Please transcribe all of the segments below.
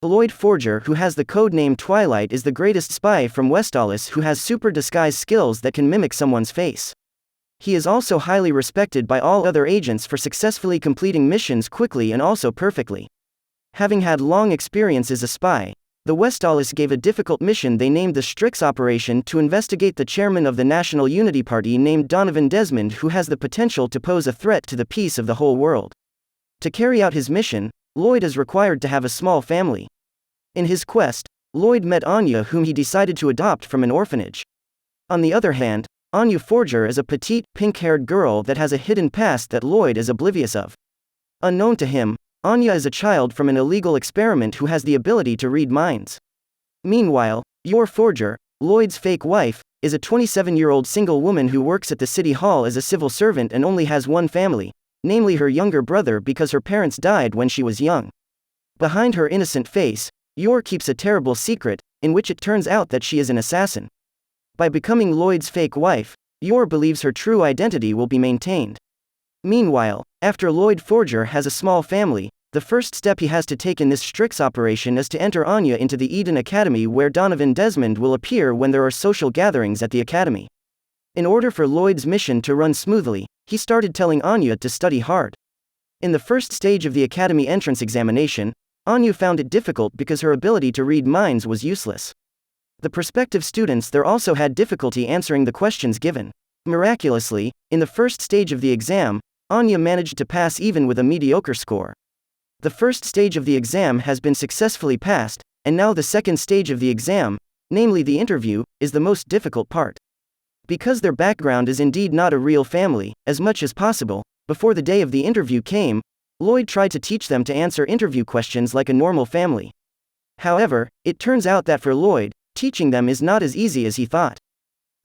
Lloyd Forger, who has the code name Twilight, is the greatest spy from Westalis who has super disguise skills that can mimic someone's face. He is also highly respected by all other agents for successfully completing missions quickly and also perfectly. Having had long experience as a spy, the Westalis gave a difficult mission they named the Strix Operation to investigate the chairman of the National Unity Party named Donovan Desmond, who has the potential to pose a threat to the peace of the whole world. To carry out his mission, Lloyd is required to have a small family. In his quest, Lloyd met Anya, whom he decided to adopt from an orphanage. On the other hand, Anya Forger is a petite, pink-haired girl that has a hidden past that Lloyd is oblivious of. Unknown to him, Anya is a child from an illegal experiment who has the ability to read minds. Meanwhile, Yor Forger, Lloyd's fake wife, is a 27-year-old single woman who works at the city hall as a civil servant and only has one family, namely her younger brother, because her parents died when she was young. Behind her innocent face, Yor keeps a terrible secret, in which it turns out that she is an assassin. By becoming Lloyd's fake wife, Yor believes her true identity will be maintained. Meanwhile, after Lloyd Forger has a small family, the first step he has to take in this Strix operation is to enter Anya into the Eden Academy, where Donovan Desmond will appear when there are social gatherings at the academy. In order for Lloyd's mission to run smoothly, he started telling Anya to study hard. In the first stage of the academy entrance examination, Anya found it difficult because her ability to read minds was useless. The prospective students there also had difficulty answering the questions given. Miraculously, in the first stage of the exam, Anya managed to pass even with a mediocre score. The first stage of the exam has been successfully passed, and now the second stage of the exam, namely the interview, is the most difficult part. Because their background is indeed not a real family, as much as possible, before the day of the interview came, Lloyd tried to teach them to answer interview questions like a normal family. However, it turns out that for Lloyd, teaching them is not as easy as he thought.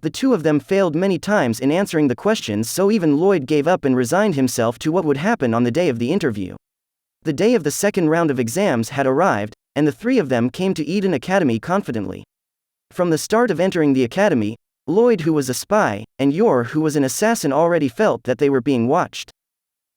The two of them failed many times in answering the questions, so even Lloyd gave up and resigned himself to what would happen on the day of the interview. The day of the second round of exams had arrived, and the three of them came to Eden Academy confidently. From the start of entering the academy, Lloyd, who was a spy, and Yor, who was an assassin, already felt that they were being watched.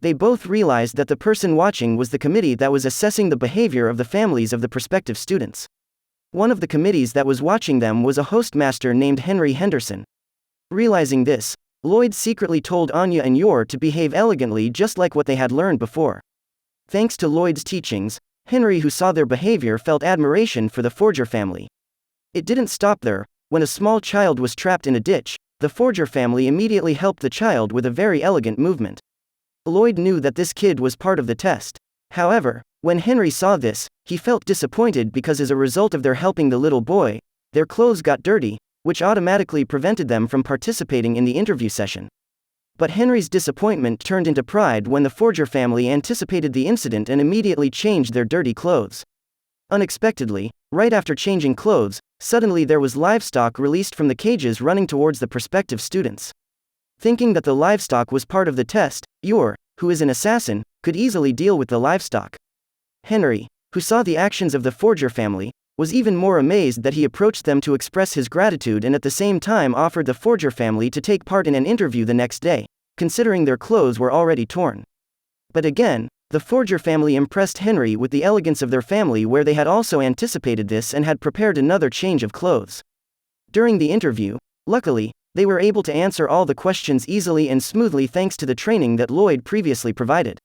They both realized that the person watching was the committee that was assessing the behavior of the families of the prospective students. One of the committees that was watching them was a hostmaster named Henry Henderson. Realizing this, Lloyd secretly told Anya and Yor to behave elegantly, just like what they had learned before. Thanks to Lloyd's teachings, Henry, who saw their behavior, felt admiration for the Forger family. It didn't stop there. When a small child was trapped in a ditch, the Forger family immediately helped the child with a very elegant movement. Lloyd knew that this kid was part of the test. However, when Henry saw this, he felt disappointed because as a result of their helping the little boy, their clothes got dirty, which automatically prevented them from participating in the interview session. But Henry's disappointment turned into pride when the Forger family anticipated the incident and immediately changed their dirty clothes. Unexpectedly, right after changing clothes, suddenly there was livestock released from the cages running towards the prospective students. Thinking that the livestock was part of the test, Yor, who is an assassin, could easily deal with the livestock. Henry, who saw the actions of the Forger family, was even more amazed that he approached them to express his gratitude and at the same time offered the Forger family to take part in an interview the next day, considering their clothes were already torn. But again, the Forger family impressed Henry with the elegance of their family, where they had also anticipated this and had prepared another change of clothes. During the interview, luckily, they were able to answer all the questions easily and smoothly thanks to the training that Lloyd previously provided.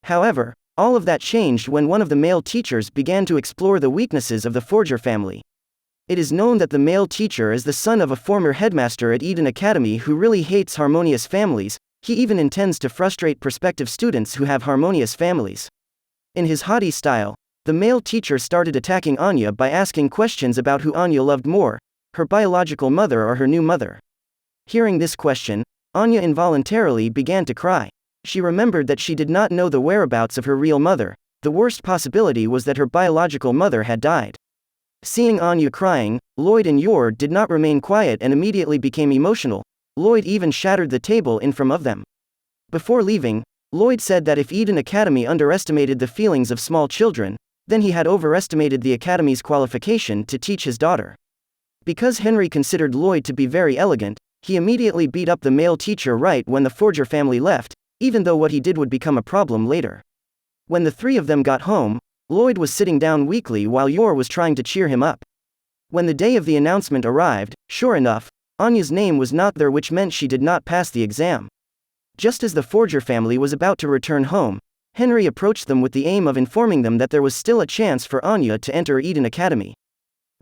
However, all of that changed when one of the male teachers began to explore the weaknesses of the Forger family. It is known that the male teacher is the son of a former headmaster at Eden Academy who really hates harmonious families. He even intends to frustrate prospective students who have harmonious families. In his haughty style, the male teacher started attacking Anya by asking questions about who Anya loved more, her biological mother or her new mother. Hearing this question, Anya involuntarily began to cry. She remembered that she did not know the whereabouts of her real mother. The worst possibility was that her biological mother had died. Seeing Anya crying, Lloyd and Yor did not remain quiet and immediately became emotional. Lloyd even shattered the table in front of them. Before leaving, Lloyd said that if Eden Academy underestimated the feelings of small children, then he had overestimated the Academy's qualification to teach his daughter. Because Henry considered Lloyd to be very elegant, he immediately beat up the male teacher right when the Forger family left, even though what he did would become a problem later. When the three of them got home, Lloyd was sitting down weakly while Yor was trying to cheer him up. When the day of the announcement arrived, sure enough, Anya's name was not there, which meant she did not pass the exam. Just as the Forger family was about to return home, Henry approached them with the aim of informing them that there was still a chance for Anya to enter Eden Academy.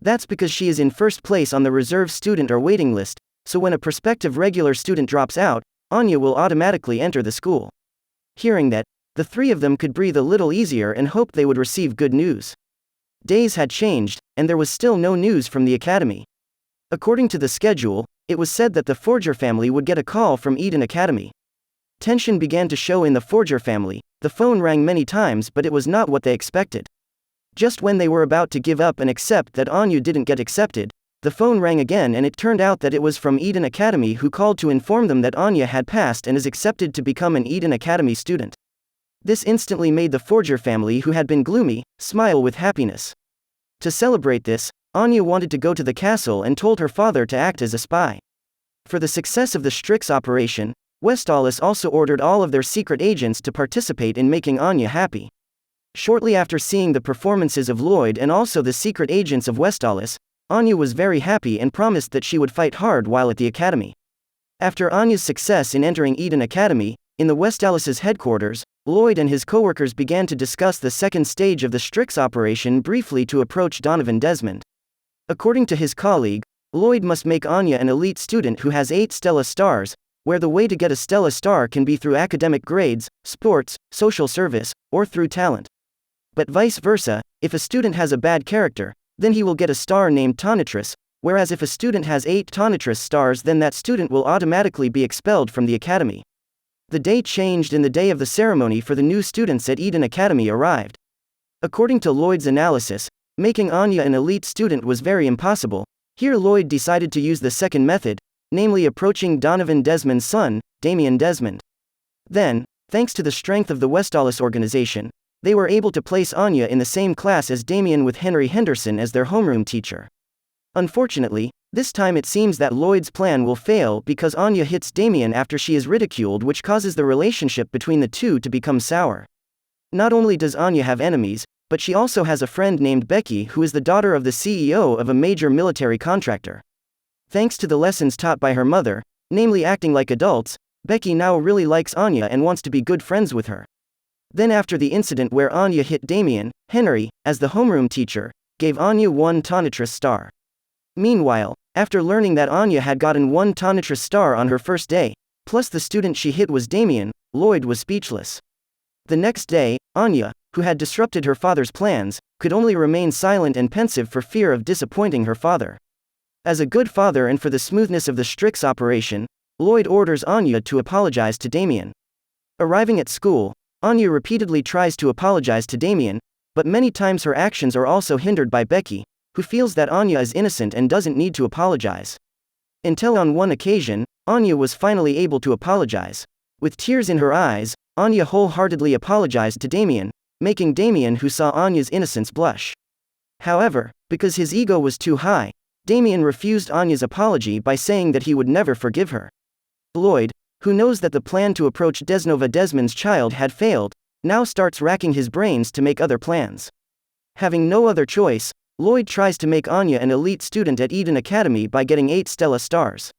That's because she is in first place on the reserve student or waiting list, so when a prospective regular student drops out, Anya will automatically enter the school. Hearing that, the three of them could breathe a little easier and hoped they would receive good news. Days had changed, and there was still no news from the academy. According to the schedule, it was said that the Forger family would get a call from Eden Academy. Tension began to show in the Forger family. The phone rang many times, but it was not what they expected. Just when they were about to give up and accept that Anya didn't get accepted, the phone rang again, and it turned out that it was from Eden Academy, who called to inform them that Anya had passed and is accepted to become an Eden Academy student. This instantly made the Forger family, who had been gloomy, smile with happiness. To celebrate this, Anya wanted to go to the castle and told her father to act as a spy. For the success of the Strix operation, Westalis also ordered all of their secret agents to participate in making Anya happy. Shortly after seeing the performances of Lloyd and also the secret agents of Westalis, Anya was very happy and promised that she would fight hard while at the academy. After Anya's success in entering Eden Academy, in the Westalis' headquarters, Lloyd and his coworkers began to discuss the second stage of the Strix operation briefly to approach Donovan Desmond. According to his colleague, Lloyd must make Anya an elite student who has 8 Stella stars, where the way to get a Stella star can be through academic grades, sports, social service, or through talent. But vice versa, if a student has a bad character, then he will get a star named Tonitrus, whereas if a student has 8 Tonitrus stars, then that student will automatically be expelled from the academy. The day changed and the day of the ceremony for the new students at Eden Academy arrived. According to Lloyd's analysis, making Anya an elite student was very impossible. Here Lloyd decided to use the second method, namely approaching Donovan Desmond's son, Damien Desmond. Then, thanks to the strength of the Westalis organization, they were able to place Anya in the same class as Damien, with Henry Henderson as their homeroom teacher. Unfortunately, this time it seems that Lloyd's plan will fail because Anya hits Damien after she is ridiculed, which causes the relationship between the two to become sour. Not only does Anya have enemies, but she also has a friend named Becky, who is the daughter of the CEO of a major military contractor. Thanks to the lessons taught by her mother, namely acting like adults, Becky now really likes Anya and wants to be good friends with her. Then after the incident where Anya hit Damien, Henry, as the homeroom teacher, gave Anya 1 Tonitrus star. Meanwhile, after learning that Anya had gotten 1 Tonitrus star on her first day, plus the student she hit was Damien, Lloyd was speechless. The next day, Anya, who had disrupted her father's plans, could only remain silent and pensive for fear of disappointing her father. As a good father and for the smoothness of the Strix operation, Lloyd orders Anya to apologize to Damien. Arriving at school, Anya repeatedly tries to apologize to Damien, but many times her actions are also hindered by Becky, who feels that Anya is innocent and doesn't need to apologize. Until on one occasion, Anya was finally able to apologize. With tears in her eyes, Anya wholeheartedly apologized to Damien, making Damien, who saw Anya's innocence, blush. However, because his ego was too high, Damien refused Anya's apology by saying that he would never forgive her. Lloyd, who knows that the plan to approach Desnova Desmond's child had failed, now starts racking his brains to make other plans. Having no other choice, Lloyd tries to make Anya an elite student at Eden Academy by getting 8 Stella stars.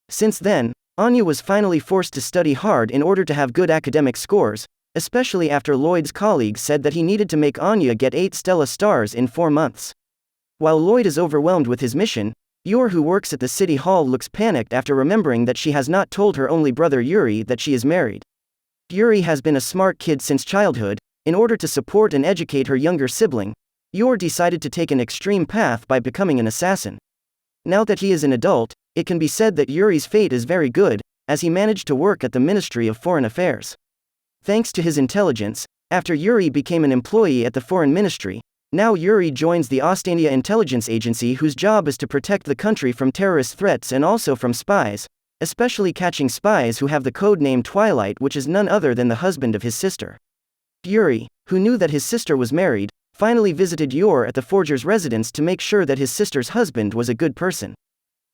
Since then, Anya was finally forced to study hard in order to have good academic scores, especially after Lloyd's colleagues said that he needed to make Anya get 8 Stella stars in 4 months. While Lloyd is overwhelmed with his mission, Yor, who works at the city hall, looks panicked after remembering that she has not told her only brother Yuri that she is married. Yuri has been a smart kid since childhood. In order to support and educate her younger sibling, Yor decided to take an extreme path by becoming an assassin. Now that he is an adult, it can be said that Yuri's fate is very good, as he managed to work at the Ministry of Foreign Affairs. Thanks to his intelligence, after Yuri became an employee at the Foreign Ministry, now Yuri joins the Ostania intelligence agency, whose job is to protect the country from terrorist threats and also from spies, especially catching spies who have the code name Twilight, which is none other than the husband of his sister. Yuri, who knew that his sister was married, finally visited Yor at the forger's residence to make sure that his sister's husband was a good person.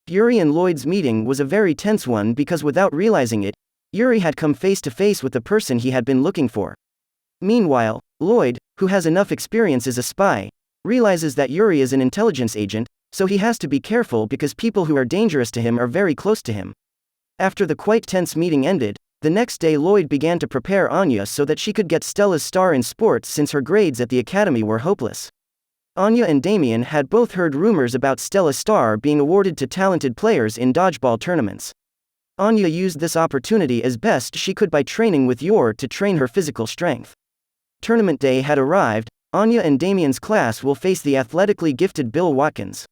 Yuri and Lloyd's meeting was a very tense one because without realizing it, Yuri had come face to face with the person he had been looking for. Meanwhile, Lloyd, who has enough experience as a spy, realizes that Yuri is an intelligence agent, so he has to be careful because people who are dangerous to him are very close to him. After the quite tense meeting ended, the next day Lloyd began to prepare Anya so that she could get Stella's star in sports since her grades at the academy were hopeless. Anya and Damien had both heard rumors about Stella's star being awarded to talented players in dodgeball tournaments. Anya used this opportunity as best she could by training with Yor to train her physical strength. Tournament day had arrived. Anya and Damien's class will face the athletically gifted Bill Watkins.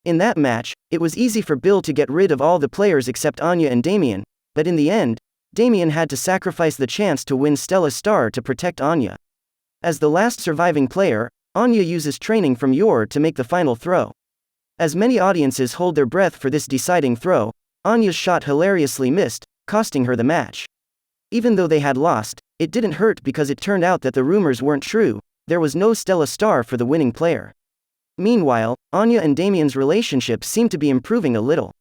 In that match, it was easy for Bill to get rid of all the players except Anya and Damien, but in the end, Damien had to sacrifice the chance to win Stella's star to protect Anya. As the last surviving player, Anya uses training from Yor to make the final throw. As many audiences hold their breath for this deciding throw, Anya's shot hilariously missed, costing her the match. Even though they had lost, it didn't hurt because it turned out that the rumors weren't true. There was no Stella star for the winning player. Meanwhile, Anya and Damien's relationship seemed to be improving a little.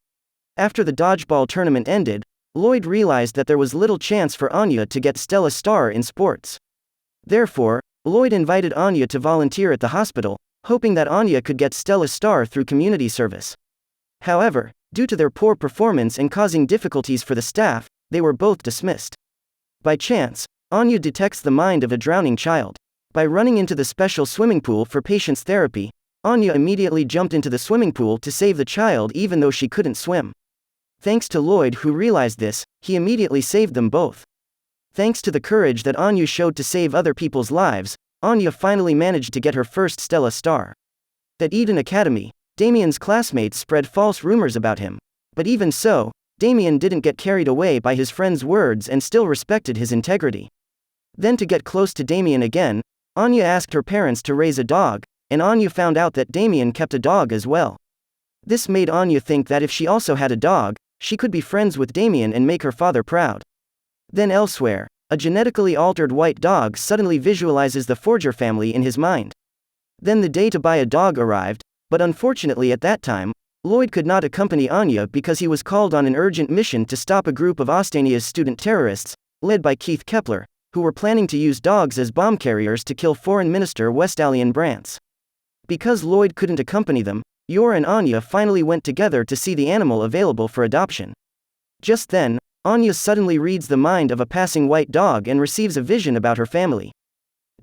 After the dodgeball tournament ended, Lloyd realized that there was little chance for Anya to get Stella's star in sports. Therefore, Lloyd invited Anya to volunteer at the hospital, hoping that Anya could get Stella's star through community service. However, due to their poor performance and causing difficulties for the staff, they were both dismissed. By chance, Anya detects the mind of a drowning child. By running into the special swimming pool for patients' therapy, Anya immediately jumped into the swimming pool to save the child even though she couldn't swim. Thanks to Lloyd, who realized this, he immediately saved them both. Thanks to the courage that Anya showed to save other people's lives, Anya finally managed to get her first Stella star. At Eden Academy, Damien's classmates spread false rumors about him. But even so, Damien didn't get carried away by his friend's words and still respected his integrity. Then to get close to Damien again, Anya asked her parents to raise a dog, and Anya found out that Damien kept a dog as well. This made Anya think that if she also had a dog, she could be friends with Damien and make her father proud. Then elsewhere, a genetically altered white dog suddenly visualizes the Forger family in his mind. Then the day to buy a dog arrived, but unfortunately at that time, Lloyd could not accompany Anya because he was called on an urgent mission to stop a group of Ostania's student terrorists, led by Keith Kepler, who were planning to use dogs as bomb carriers to kill Foreign Minister Westalian Brantz. Because Lloyd couldn't accompany them, Yor and Anya finally went together to see the animal available for adoption. Just then, Anya suddenly reads the mind of a passing white dog and receives a vision about her family.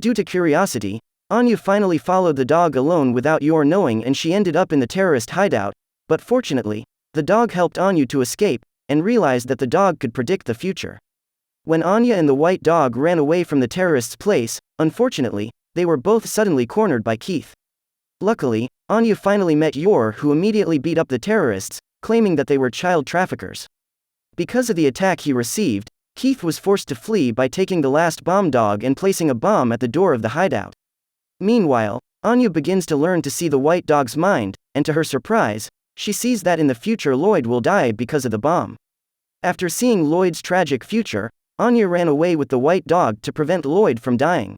Due to curiosity, Anya finally followed the dog alone without Yor knowing, and she ended up in the terrorist hideout, but fortunately, the dog helped Anya to escape, and realized that the dog could predict the future. When Anya and the white dog ran away from the terrorists' place, unfortunately, they were both suddenly cornered by Keith. Luckily, Anya finally met Yor, who immediately beat up the terrorists, claiming that they were child traffickers. Because of the attack he received, Keith was forced to flee by taking the last bomb dog and placing a bomb at the door of the hideout. Meanwhile, Anya begins to learn to see the white dog's mind, and to her surprise, she sees that in the future Lloyd will die because of the bomb. After seeing Lloyd's tragic future, Anya ran away with the white dog to prevent Lloyd from dying.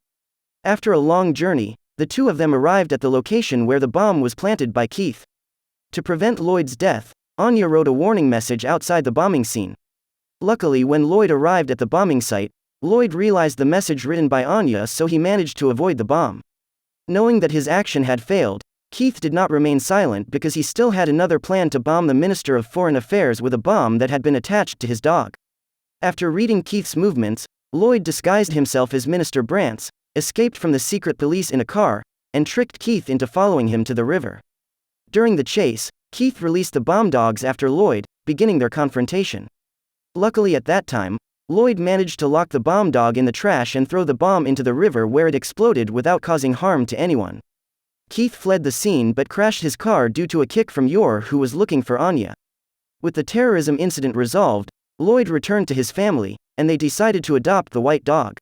After a long journey, the two of them arrived at the location where the bomb was planted by Keith. To prevent Lloyd's death, Anya wrote a warning message outside the bombing scene. Luckily, when Lloyd arrived at the bombing site, Lloyd realized the message written by Anya, so he managed to avoid the bomb. Knowing that his action had failed, Keith did not remain silent because he still had another plan to bomb the Minister of Foreign Affairs with a bomb that had been attached to his dog. After reading Keith's movements, Lloyd disguised himself as Minister Brantz, escaped from the secret police in a car, and tricked Keith into following him to the river. During the chase, Keith released the bomb dogs after Lloyd, beginning their confrontation. Luckily at that time, Lloyd managed to lock the bomb dog in the trash and throw the bomb into the river, where it exploded without causing harm to anyone. Keith fled the scene but crashed his car due to a kick from Yor, who was looking for Anya. With the terrorism incident resolved, Lloyd returned to his family, and they decided to adopt the white dog.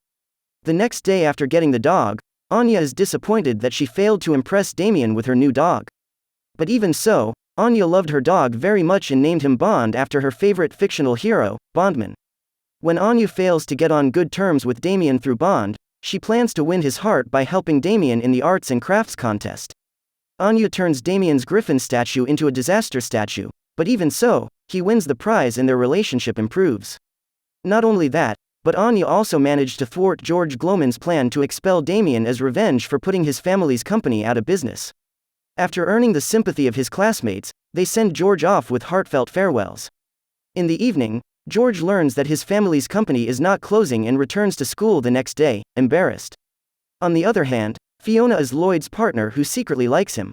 The next day after getting the dog, Anya is disappointed that she failed to impress Damien with her new dog. But even so, Anya loved her dog very much and named him Bond after her favorite fictional hero, Bondman. When Anya fails to get on good terms with Damien through Bond, she plans to win his heart by helping Damien in the arts and crafts contest. Anya turns Damien's griffin statue into a disaster statue, but even so, he wins the prize and their relationship improves. Not only that, but Anya also managed to thwart George Gloman's plan to expel Damien as revenge for putting his family's company out of business. After earning the sympathy of his classmates, they send George off with heartfelt farewells. In the evening, George learns that his family's company is not closing and returns to school the next day, embarrassed. On the other hand, Fiona is Lloyd's partner who secretly likes him.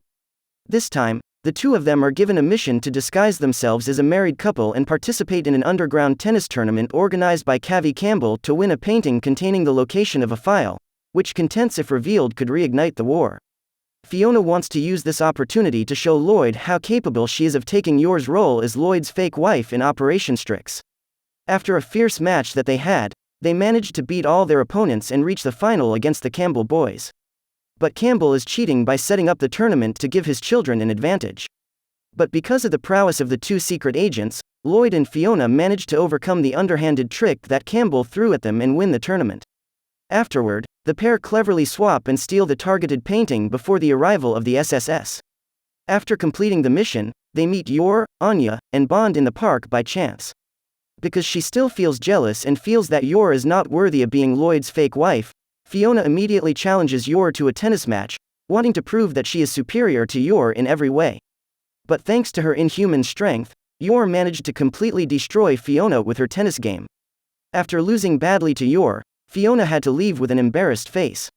This time, the two of them are given a mission to disguise themselves as a married couple and participate in an underground tennis tournament organized by Cavi Campbell to win a painting containing the location of a file, which contents if revealed could reignite the war. Fiona wants to use this opportunity to show Lloyd how capable she is of taking Yor's role as Lloyd's fake wife in Operation Strix. After a fierce match that they had, they managed to beat all their opponents and reach the final against the Campbell boys. But Campbell is cheating by setting up the tournament to give his children an advantage. But because of the prowess of the two secret agents, Lloyd and Fiona manage to overcome the underhanded trick that Campbell threw at them and win the tournament. Afterward, the pair cleverly swap and steal the targeted painting before the arrival of the SSS. After completing the mission, they meet Yor, Anya, and Bond in the park by chance. Because she still feels jealous and feels that Yor is not worthy of being Lloyd's fake wife, Fiona immediately challenges Yor to a tennis match, wanting to prove that she is superior to Yor in every way. But thanks to her inhuman strength, Yor managed to completely destroy Fiona with her tennis game. After losing badly to Yor, Fiona had to leave with an embarrassed face.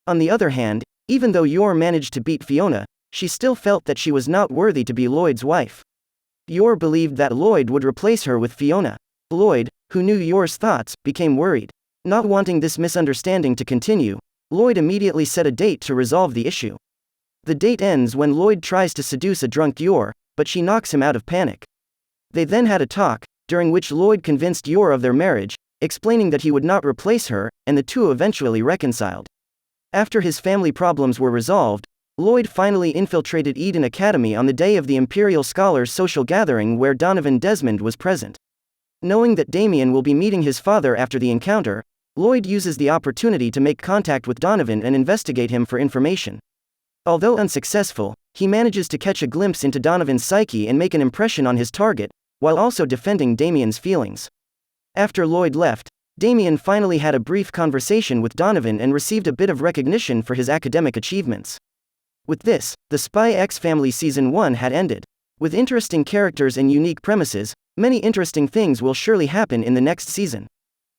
On the other hand, even though Yor managed to beat Fiona, she still felt that she was not worthy to be Lloyd's wife. Yor believed that Lloyd would replace her with Fiona. Lloyd, who knew Yor's thoughts, became worried. Not wanting this misunderstanding to continue, Lloyd immediately set a date to resolve the issue. The date ends when Lloyd tries to seduce a drunk Yor, but she knocks him out of panic. They then had a talk, during which Lloyd convinced Yor of their marriage, explaining that he would not replace her, and the two eventually reconciled. After his family problems were resolved, Lloyd finally infiltrated Eden Academy on the day of the Imperial Scholars' social gathering where Donovan Desmond was present. Knowing that Damien will be meeting his father after the encounter, Lloyd uses the opportunity to make contact with Donovan and investigate him for information. Although unsuccessful, he manages to catch a glimpse into Donovan's psyche and make an impression on his target, while also defending Damien's feelings. After Lloyd left, Damien finally had a brief conversation with Donovan and received a bit of recognition for his academic achievements. With this, the Spy X Family Season 1 had ended. With interesting characters and unique premises, many interesting things will surely happen in the next season.